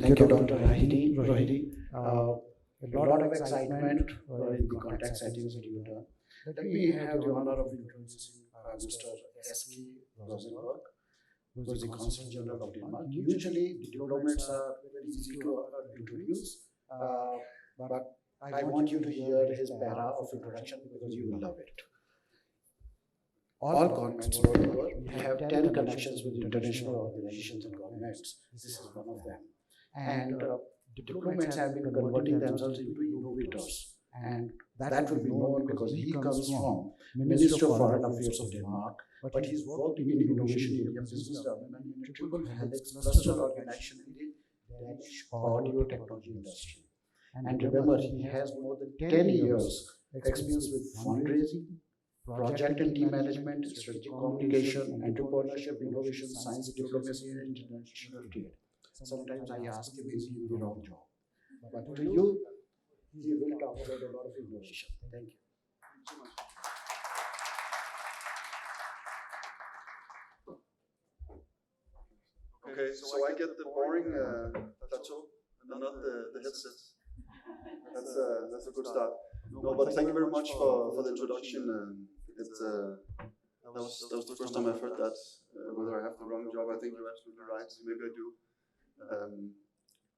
Thank you, Dr. Rohidi. A lot of excitement in the contact settings that you've done. Let me have the honor of introducing Mr. S.K. Rosenberg, who is the Consul General of Denmark. Usually, the diplomats are very easy to introduce, but I want you to hear his para of introduction because you will love it. All governments world over, we have 10 connections with international organizations and governments. This is one of them. And diplomats have been converting themselves into innovators. And that will be known because he comes from Ministry of Foreign Affairs of Denmark, but he's worked in innovation area, business development, in a triple helix cluster organization in the Danish audio technology industry. And remember, he has more than 10 years experience with fundraising, project and team management, strategic communication, entrepreneurship, innovation, science, diplomacy, and international trade. Sometimes I ask him, is he in the wrong job? But to you, he will talk about a lot of innovation. Thank you. Okay, so I get the boring plateau and not the headset. That's a good start. No, but thank you very much for the introduction. That was the first time I've heard that. Whether I have the wrong job, I think you're absolutely right. Maybe I do.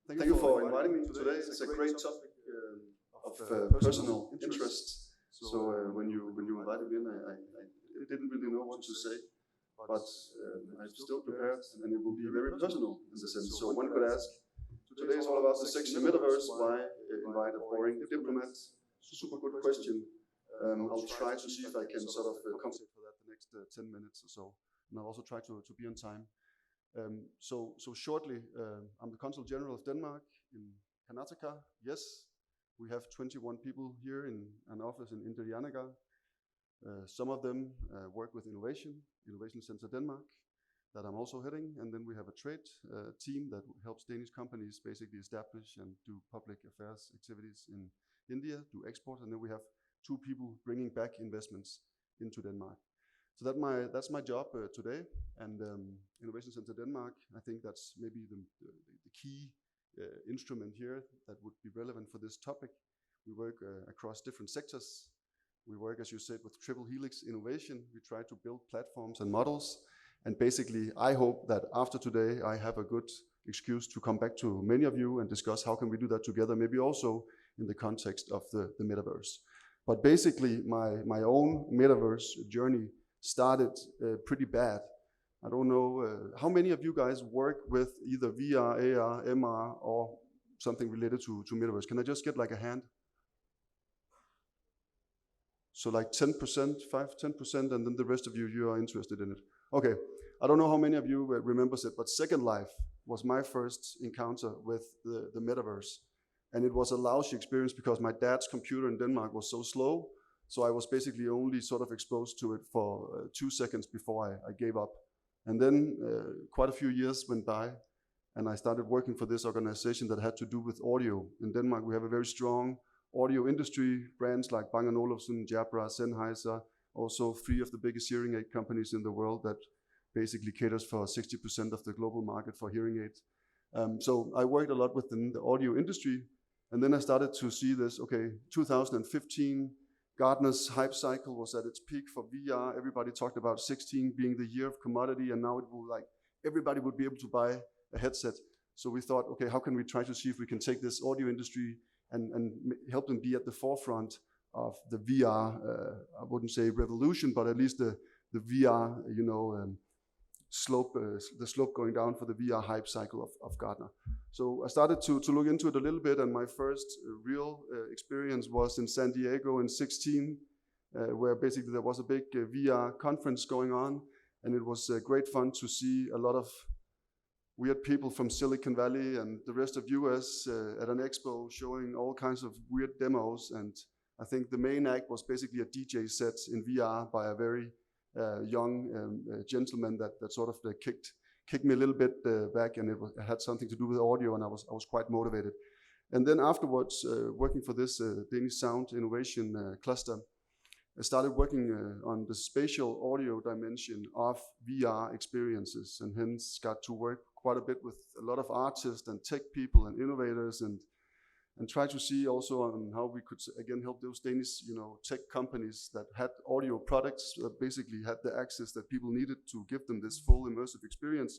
Thank you for inviting me today. It's a great topic of personal interest. So when you invited me in, I didn't really know what to say, but I'm still prepared, and it will be very personal in the sense. So one could ask, today is all about the sexy metaverse. Why invite a boring diplomat? Super good question. I'll try to see if I can sort of compensate for that the next 10 minutes or so, and I'll also try to be on time. So shortly, I'm the Consul General of Denmark in Karnataka. Yes, we have 21 people here in an office in Indre Janagar. Some of them work with Innovation Center Denmark, that I'm also heading, and then we have a trade team that helps Danish companies basically establish and do public affairs activities in India, do export, and then we have 2 people bringing back investments into Denmark. So that's my job today, and Innovation Center Denmark, I think that's maybe the key instrument here that would be relevant for this topic. We work across different sectors. We work, as you said, with triple helix innovation. We try to build platforms and models, and basically I hope that after today I have a good excuse to come back to many of you and discuss how can we do that together, maybe also in the context of the metaverse. But basically my own metaverse journey started pretty bad. I don't know how many of you guys work with either VR, AR, MR, or something related to metaverse. Can I just get like a hand? So like 10%, 10%, and then the rest of you are interested in it. Okay, I don't know how many of you remembers it, but Second Life was my first encounter with the metaverse. And it was a lousy experience because my dad's computer in Denmark was so slow. So I was basically only sort of exposed to it for 2 seconds before I gave up. And then quite a few years went by, and I started working for this organization that had to do with audio. In Denmark, we have a very strong audio industry, brands like Bang & Olufsen, Jabra, Sennheiser, also 3 of the biggest hearing aid companies in the world that basically caters for 60% of the global market for hearing aids. So I worked a lot within the audio industry, and then I started to see this, okay, 2015, Gartner's hype cycle was at its peak for VR. Everybody talked about 16 being the year of commodity, and now it will everybody would be able to buy a headset. So we thought, okay, how can we try to see if we can take this audio industry and help them be at the forefront of the VR, I wouldn't say revolution, but at least the VR, the slope going down for the VR hype cycle of Gartner. So I started to look into it a little bit, and my first real experience was in San Diego in 2016, where basically there was a big VR conference going on, and it was great fun to see a lot of weird people from Silicon Valley and the rest of US at an expo showing all kinds of weird demos. And I think the main act was basically a DJ set in VR by a very young gentleman that sort of kicked me a little bit back, and it had something to do with audio, and I was quite motivated. And then afterwards, working for this Danish Sound Innovation Cluster, I started working on the spatial audio dimension of VR experiences, and hence got to work quite a bit with a lot of artists and tech people and innovators, and try to see also on how we could again help those Danish, tech companies that had audio products that basically had the access that people needed to give them this full immersive experience.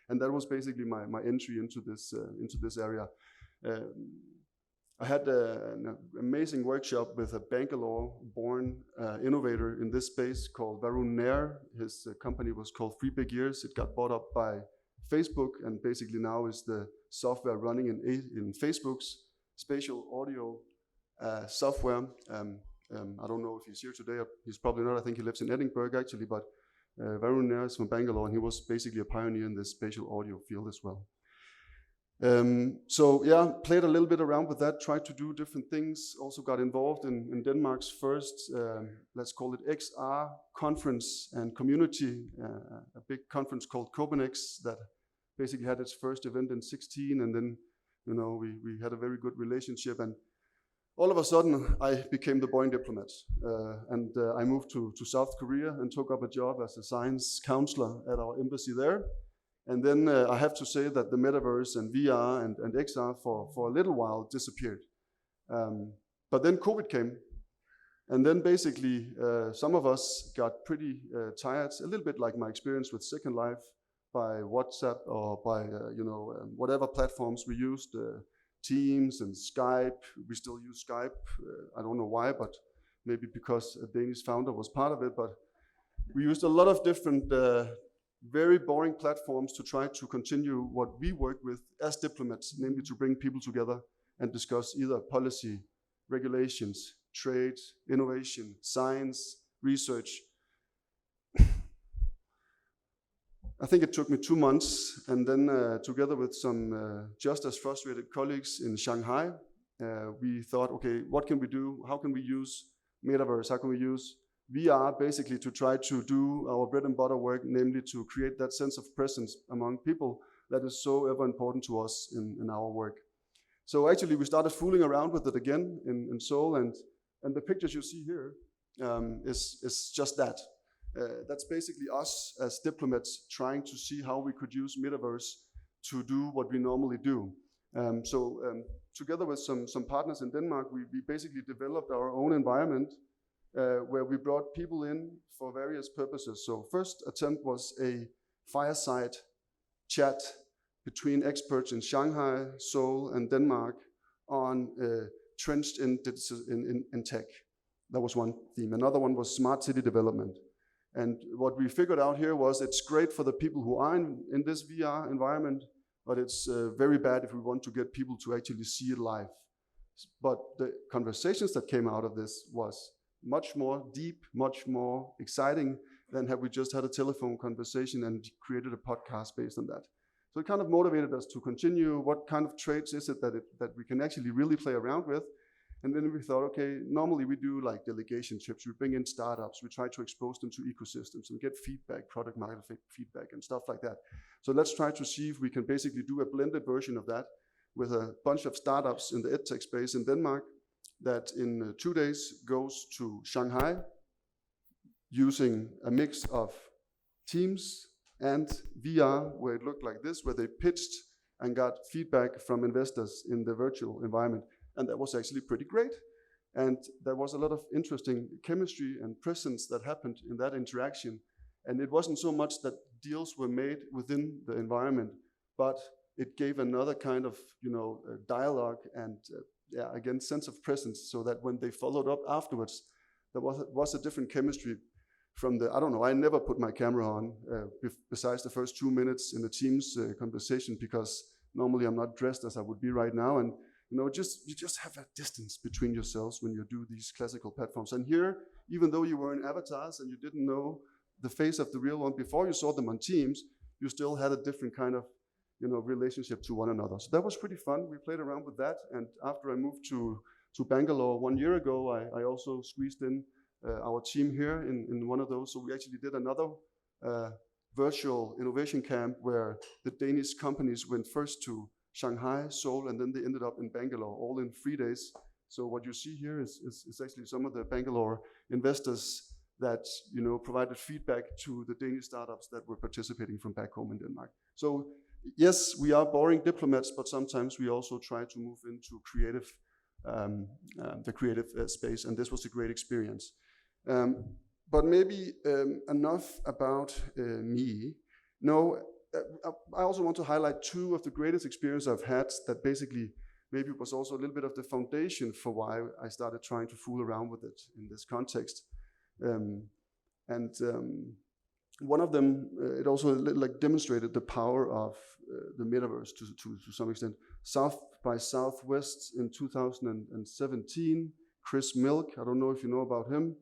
And that was basically my entry into this area. I had an amazing workshop with a Bangalore-born innovator in this space called Varun Nair. His company was called 3 Big Years. It got bought up by Facebook, and basically now is the software running in Facebook's spatial audio software. I don't know if he's here today. He's probably not. I think he lives in Edinburgh actually, but Varun Nair is from Bangalore, and he was basically a pioneer in this spatial audio field as well. So yeah, played a little bit around with that, tried to do different things, also got involved in Denmark's first, let's call it XR conference and community, a big conference called Copenhagen that basically had its first event in 2016, and then we had a very good relationship, and all of a sudden I became the Boeing diplomat, and I moved to South Korea and took up a job as a science counselor at our embassy there. And then I have to say that the Metaverse and VR and XR for a little while disappeared. But then COVID came, and then basically some of us got pretty tired, a little bit like my experience with Second Life, by WhatsApp or by whatever platforms we used, Teams and Skype. We still use Skype. I don't know why, but maybe because a Danish founder was part of it. But we used a lot of different very boring platforms to try to continue what we work with as diplomats, namely to bring people together and discuss either policy, regulations, trade, innovation, science, research. I think it took me 2 months, and then together with some just as frustrated colleagues in Shanghai, we thought, okay, what can we do? How can we use Metaverse? How can we use VR basically to try to do our bread and butter work, namely to create that sense of presence among people that is so ever important to us in our work. So actually we started fooling around with it again in Seoul, and the pictures you see here is just that. That's basically us as diplomats trying to see how we could use Metaverse to do what we normally do. Together with some partners in Denmark, we basically developed our own environment where we brought people in for various purposes. So first attempt was a fireside chat between experts in Shanghai, Seoul, and Denmark on trenched in tech. That was one theme. Another one was smart city development. And what we figured out here was it's great for the people who are in this VR environment, but it's very bad if we want to get people to actually see it live. But the conversations that came out of this was much more deep, much more exciting than had we just had a telephone conversation and created a podcast based on that. So it kind of motivated us to continue. What kind of traits is it that we can actually really play around with? And then we thought, okay, normally we do like delegation trips. We bring in startups. We try to expose them to ecosystems and get feedback, product market feedback and stuff like that. So let's try to see if we can basically do a blended version of that with a bunch of startups in the edtech space in Denmark that in 2 days goes to Shanghai using a mix of Teams and VR, where it looked like this, where they pitched and got feedback from investors in the virtual environment. And that was actually pretty great. And there was a lot of interesting chemistry and presence that happened in that interaction. And it wasn't so much that deals were made within the environment, but it gave another kind of dialogue and again, sense of presence, so that when they followed up afterwards, there was a different chemistry from the, I don't know, I never put my camera on besides the first 2 minutes in the Teams conversation, because normally I'm not dressed as I would be right now. And you just have a distance between yourselves when you do these classical platforms. And here, even though you were in avatars and you didn't know the face of the real one before you saw them on Teams, you still had a different kind of relationship to one another. So that was pretty fun. We played around with that. And after I moved to Bangalore 1 year ago, I also squeezed in our team here in one of those. So we actually did another virtual innovation camp where the Danish companies went first to Shanghai, Seoul, and then they ended up in Bangalore, all in 3 days. So what you see here is actually some of the Bangalore investors that provided feedback to the Danish startups that were participating from back home in Denmark. So yes, we are boring diplomats, but sometimes we also try to move into the creative space, and this was a great experience. But maybe enough about me. No, I also want to highlight two of the greatest experiences I've had that basically maybe was also a little bit of the foundation for why I started trying to fool around with it in this context. One of them, it also like demonstrated the power of the metaverse to some extent. South by Southwest in 2017, Chris Milk, I don't know if you know about him.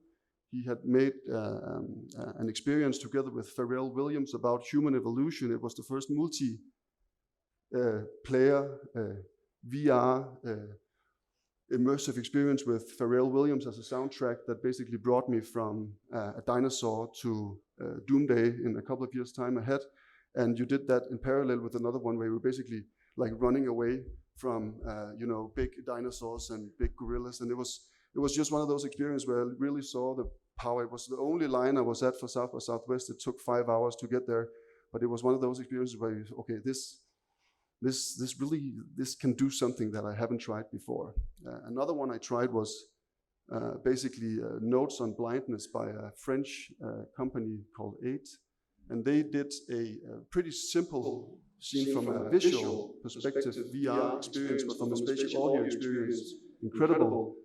He had made an experience together with Pharrell Williams about human evolution. It was the first multi-player VR immersive experience with Pharrell Williams as a soundtrack that basically brought me from a dinosaur to Doomsday in a couple of years' time ahead. And you did that in parallel with another one where you were basically like running away from big dinosaurs and big gorillas. And it was just one of those experiences where I really saw the power. It was the only line I was at for South by Southwest. It took 5 hours to get there, but it was one of those experiences where this can do something that I haven't tried before. Another one I tried was basically notes on blindness by a French company called 8, and they did a pretty simple, seen from a visual perspective, VR experience, but from a spatial audio experience, incredible.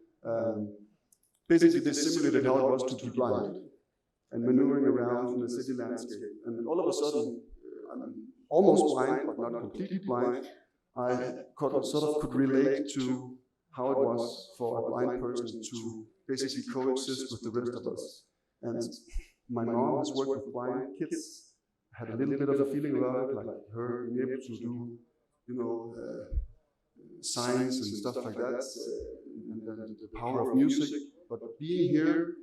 Basically, they simulated how it was to be blind and maneuvering around in the city landscape. And all of a sudden, I'm almost blind, but not completely blind. I could relate to how it was for a blind person to basically coexist with the rest of us. And my mom has worked with blind kids, had a little bit of a feeling about it, like her being able to do, science and stuff like that, and the power of music. But being here,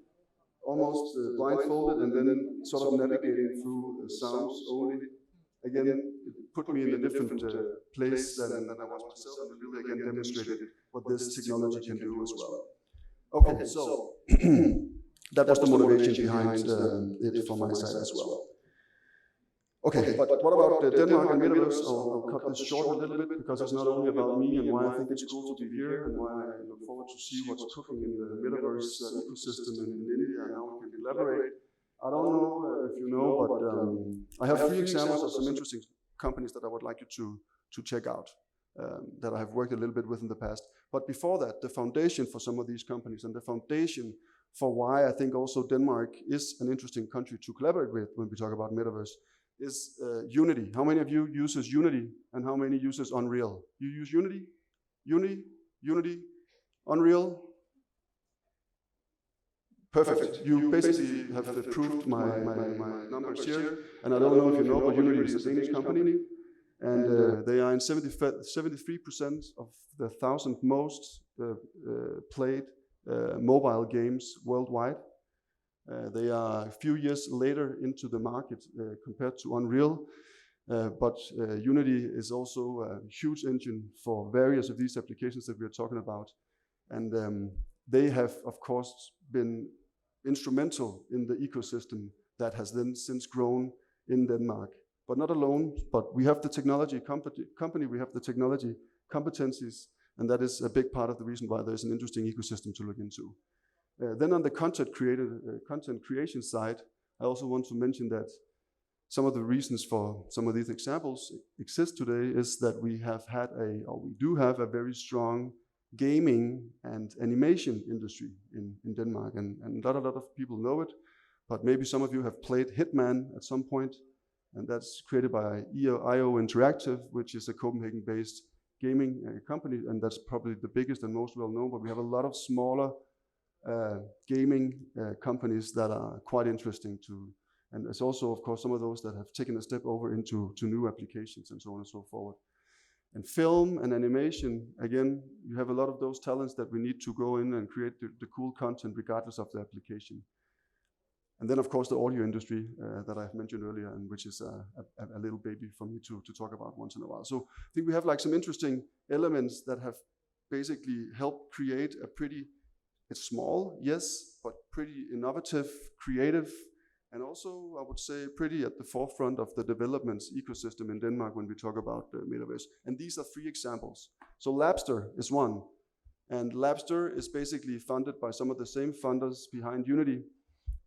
almost blindfolded, and then sort of navigating through sounds only, again, it put me in a different place than I was myself, and it really again demonstrated what this technology can do as well. Okay, so that was the motivation behind it from my side as well. Okay, but what about Denmark and Metaverse? I'll cut this short a little bit because it's not only about me and why I think it's cool to be here and why I look forward to see what's cooking in the Metaverse ecosystem in India and how we can collaborate. I don't know if you know, but I have 3 examples of some interesting companies that I would like you to check out that I have worked a little bit with in the past. But before that, the foundation for some of these companies and the foundation for why I think also Denmark is an interesting country to collaborate with when we talk about Metaverse is Unity. How many of you uses Unity and how many uses Unreal? You use Unity? Unity? Unreal? Perfect. You basically have proved my numbers here, and I don't know if you know, but Unity is a Danish company, and they are in 73% of the 1,000 most played mobile games worldwide. They are a few years later into the market compared to Unreal, but Unity is also a huge engine for various of these applications that we are talking about, and they have, of course, been instrumental in the ecosystem that has then since grown in Denmark. But not alone, but we have the technology company, we have the technology competencies, and that is a big part of the reason why there's an interesting ecosystem to look into. Then on the content creation side, I also want to mention that some of the reasons for some of these examples exist today is that we do have a very strong gaming and animation industry in Denmark, and not a lot of people know it, but maybe some of you have played Hitman at some point, and that's created by IO Interactive, which is a Copenhagen-based gaming company, and that's probably the biggest and most well-known, but we have a lot of smaller gaming companies that are quite interesting and there's also, of course, some of those that have taken a step over into new applications and so on and so forth. And film and animation, again, you have a lot of those talents that we need to go in and create the cool content regardless of the application. And then, of course, the audio industry that I've mentioned earlier, and which is a little baby for me to talk about once in a while. So I think we have like some interesting elements that have basically helped create a pretty, it's small, yes, but pretty innovative, creative, and also, I would say, pretty at the forefront of the development ecosystem in Denmark when we talk about Metaverse. And these are 3 examples. So Labster is one. And Labster is basically funded by some of the same funders behind Unity.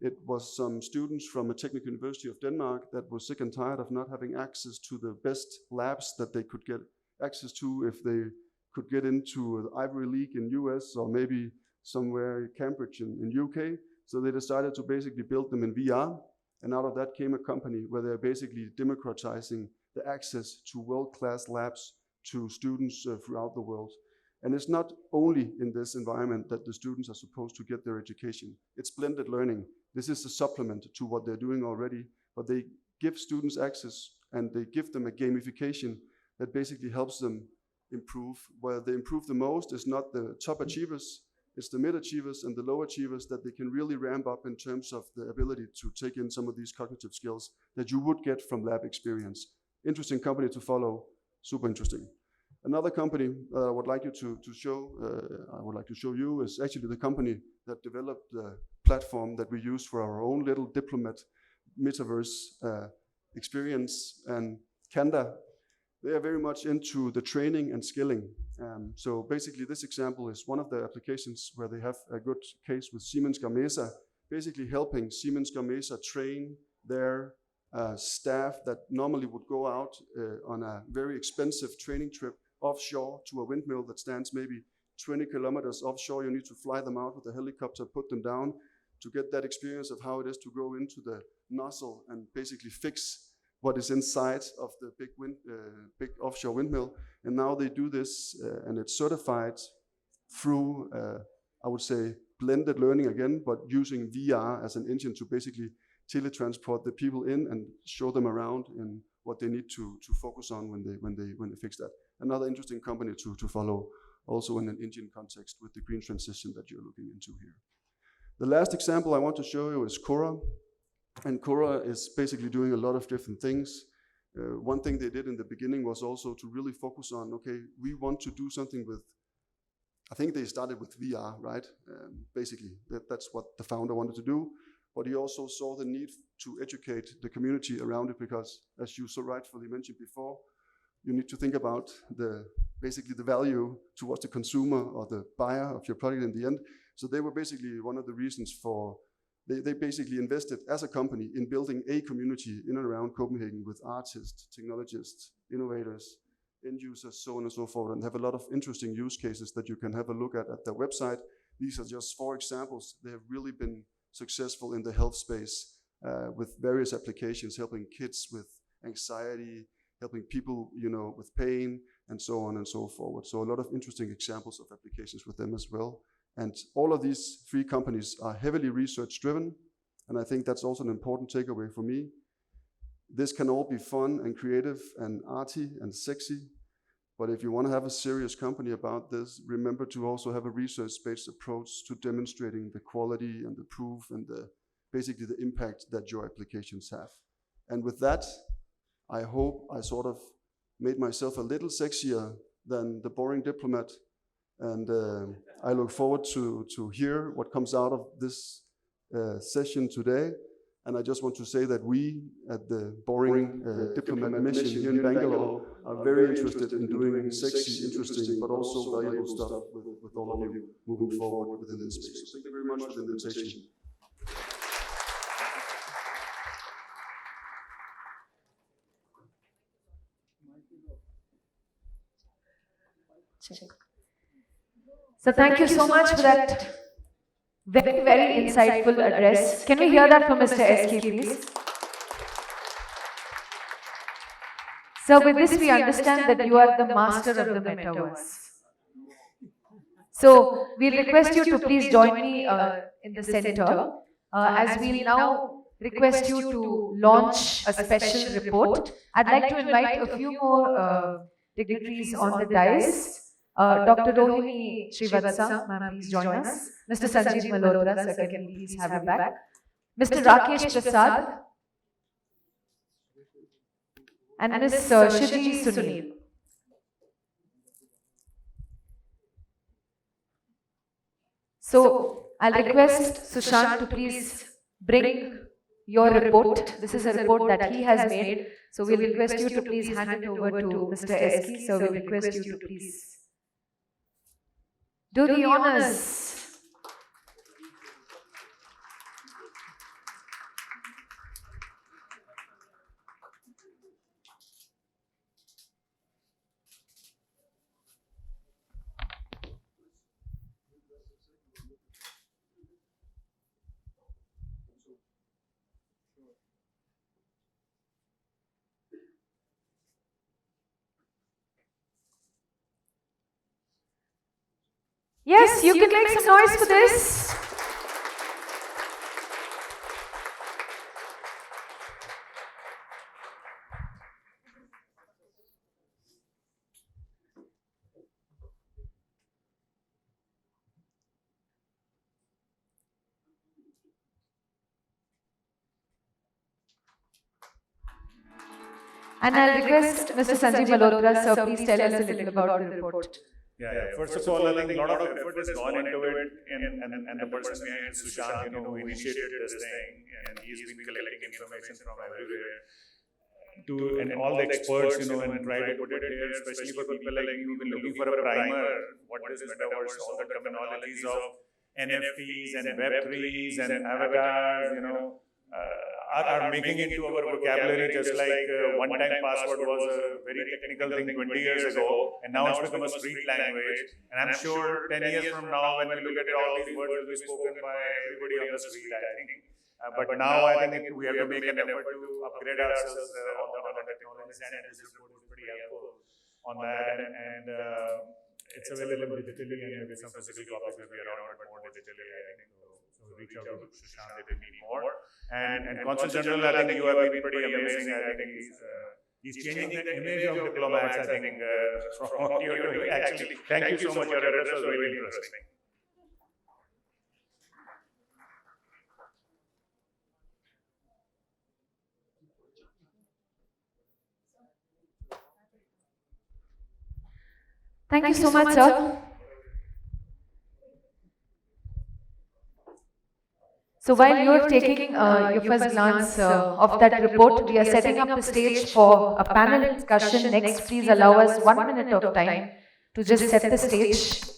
It was some students from a technical university of Denmark that were sick and tired of not having access to the best labs that they could get access to if they could get into the Ivy League in US or maybe somewhere in Cambridge in UK. So they decided to basically build them in VR. And out of that came a company where they're basically democratizing the access to world-class labs to students throughout the world. And it's not only in this environment that the students are supposed to get their education. It's blended learning. This is a supplement to what they're doing already, but they give students access and they give them a gamification that basically helps them improve. Where they improve the most is not the top achievers, it's the mid achievers and the low achievers that they can really ramp up in terms of the ability to take in some of these cognitive skills that you would get from lab experience. Interesting company to follow, super interesting. Another company I would like to show you is actually the company that developed the platform that we use for our own little diplomat Metaverse experience. And Kanda, they are very much into the training and skilling. So basically this example is one of the applications where they have a good case with Siemens Gamesa, basically helping Siemens Gamesa train their staff that normally would go out on a very expensive training trip offshore to a windmill that stands maybe 20 kilometers offshore. You need to fly them out with a helicopter, put them down to get that experience of how it is to go into the nozzle and basically fix what is inside of the big offshore windmill. And now they do this and it's certified through, I would say, blended learning again, but using VR as an engine to basically teletransport the people in and show them around in what they need to focus on when they fix that. Another interesting company to follow, also in an Indian context with the green transition that you're looking into here. The last example I want to show you is Cora. And Cora is basically doing a lot of different things. One thing they did in the beginning was also to really focus on, okay, we want to do something with, I think they started with VR, right? Basically, that's what the founder wanted to do. But he also saw the need to educate the community around it because, as you so rightfully mentioned before, you need to think about basically the value towards the consumer or the buyer of your product in the end. So they were basically one of the reasons for, they basically invested as a company in building a community in and around Copenhagen with artists, technologists, innovators, end users, so on and so forth, and have a lot of interesting use cases that you can have a look at their website. These are just 4 examples. They have really been successful in the health space with various applications, helping kids with anxiety, helping people, with pain, and so on and so forth. So a lot of interesting examples of applications with them as well. And all of these 3 companies are heavily research driven. And I think that's also an important takeaway for me. This can all be fun and creative and arty and sexy. But if you want to have a serious company about this, remember to also have a research-based approach to demonstrating the quality and the proof and basically the impact that your applications have. And with that, I hope I sort of made myself a little sexier than the boring diplomat. And I look forward to hear what comes out of this session today. And I just want to say that we at the Boring Diplomat Mission here in Bangalore are very interested in doing sexy, interesting, but also valuable stuff with all of you moving forward within this space. So thank you very much for the invitation. So thank you so much for that very, very insightful address. Can we hear that from Mr. SK, please? So with this, we understand that you are the master of the Metaverse. So we'll request you to please join me in the center as we'll now request you to launch a special report. I'd like to invite a few more dignitaries on the dais. Dr. Rohini Srivatsa, ma'am, please join us. Mr. Sanjeev Malhotra, sir, can we please have him back. Mr. Rakesh Prasad and Ms. Shiji Sunil. So I'll request Sushant to please bring your report. This is a report that he has made. So we'll request you to please hand it over to Mr. Eski. So we'll request you to please do the honors. Yes, you can make some noise for this. And I'll request Mr. Sanjeev Malhotra, sir, please tell us a little about the report. Yeah. First of all, I think a lot of effort has gone into it, and the person behind Sushant, who initiated this thing, and he's been collecting information from everywhere, and all the experts, and try to put it here, especially for people like you who've been looking for a primer. What is Metaverse? All the terminologies of NFTs and Web3s and avatars, are making it into our vocabulary, just like one-time password was a very technical thing 20 years ago, and now it's become a street language. And I'm sure 10 years from now, when we look at it, all these words will be spoken by everybody on the street, I think. But now I think we have to make an effort to upgrade ourselves on the technologies, and this report is pretty helpful on that. And it's available digitally, and maybe some physical copies will be around, but more digitally, I think. So reach out to Sushant if you need more. And Consul General, I think you have been pretty amazing. I think he's changing the image of diplomats, I think, from what you're doing. Actually, thank you so much. Your address was really interesting. Thank you so much, sir. So while you are taking your first glance of that report, we are setting up the stage for a panel discussion next. Please allow us 1 minute of time to just set the stage.